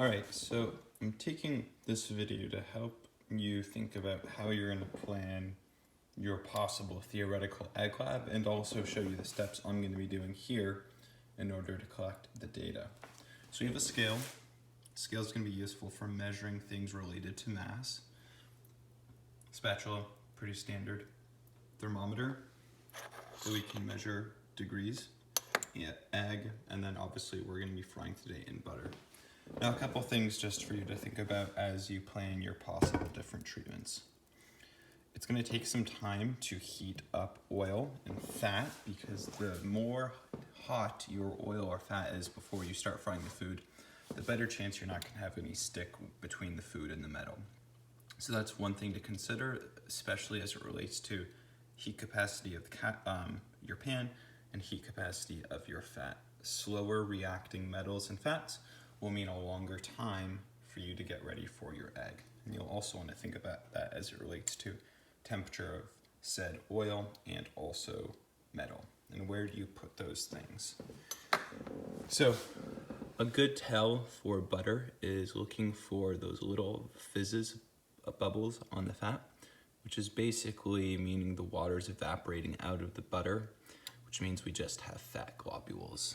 Alright, so I'm taking this video to help you think about how you're going to plan your possible theoretical egg lab and also show you the steps I'm going to be doing here in order to collect the data. So we have a scale. The scale is going to be useful for measuring things related to mass. Spatula, pretty standard. Thermometer, so we can measure degrees. Yeah, egg, and then obviously we're going to be frying today in butter. Now a couple things just for you to think about as you plan your possible different treatments. It's going to take some time to heat up oil and fat because the more hot your oil or fat is before you start frying the food, the better chance you're not going to have any stick between the food and the metal. So that's one thing to consider, especially as it relates to heat capacity of your pan and heat capacity of your fat. Slower reacting metals and fats will mean a longer time for you to get ready for your egg. And you'll also want to think about that as it relates to temperature of said oil and also metal. And where do you put those things? So a good tell for butter is looking for those little fizzes, bubbles on the fat, which is basically meaning the water is evaporating out of the butter, which means we just have fat globules.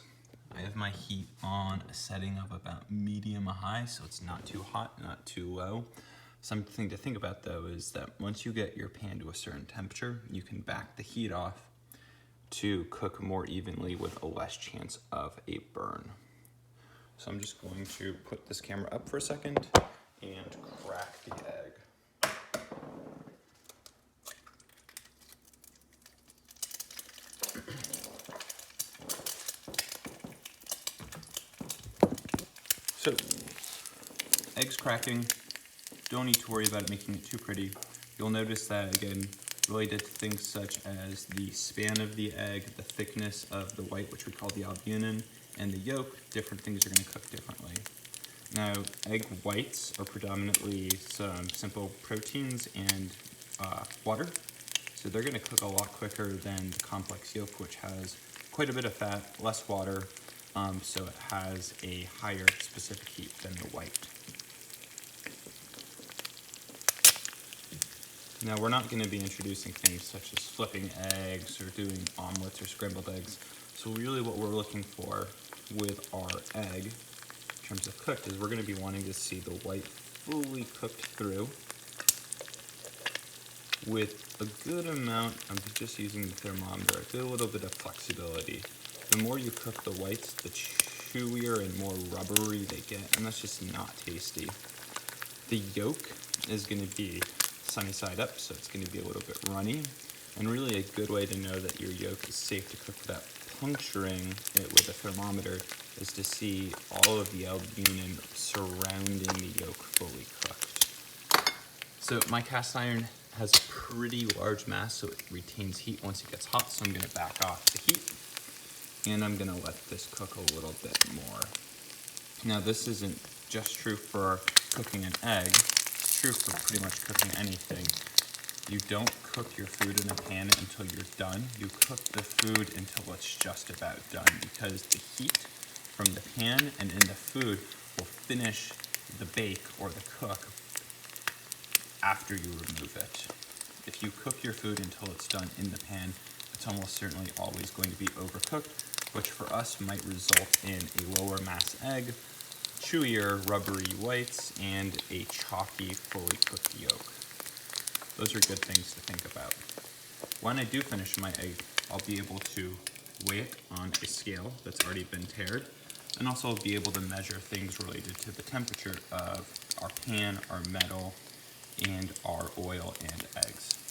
I have my heat on a setting of about medium high, so it's not too hot, not too low. Something to think about though is that once you get your pan to a certain temperature, you can back the heat off to cook more evenly with a less chance of a burn. So I'm just going to put this camera up for a second and crack the egg. So, eggs cracking, don't need to worry about it making it too pretty. You'll notice that, again, related to things such as the span of the egg, the thickness of the white, which we call the albumin, and the yolk, different things are going to cook differently. Now, egg whites are predominantly some simple proteins and water, so they're going to cook a lot quicker than the complex yolk, which has quite a bit of fat, less water, so it has a higher specific heat than the white. Now we're not going to be introducing things such as flipping eggs or doing omelets or scrambled eggs. So really what we're looking for with our egg in terms of cooked is we're going to be wanting to see the white fully cooked through with a good amount, I'm just using the thermometer, a good little bit of flexibility. The more you cook the whites, the chewier and more rubbery they get, and that's just not tasty. The yolk is going to be sunny side up, so it's going to be a little bit runny, and really a good way to know that your yolk is safe to cook without puncturing it with a thermometer is to see all of the albumin surrounding the yolk fully cooked. So my cast iron has a pretty large mass, so it retains heat once it gets hot, so I'm going to back off the heat. And I'm going to let this cook a little bit more. Now this isn't just true for cooking an egg, it's true for pretty much cooking anything. You don't cook your food in a pan until you're done. You cook the food until it's just about done because the heat from the pan and in the food will finish the bake or the cook after you remove it. If you cook your food until it's done in the pan, it's almost certainly always going to be overcooked, which for us might result in a lower mass egg, chewier, rubbery whites, and a chalky, fully cooked yolk. Those are good things to think about. When I do finish my egg, I'll be able to weigh it on a scale that's already been tared, and also be able to measure things related to the temperature of our pan, our metal, and our oil and eggs.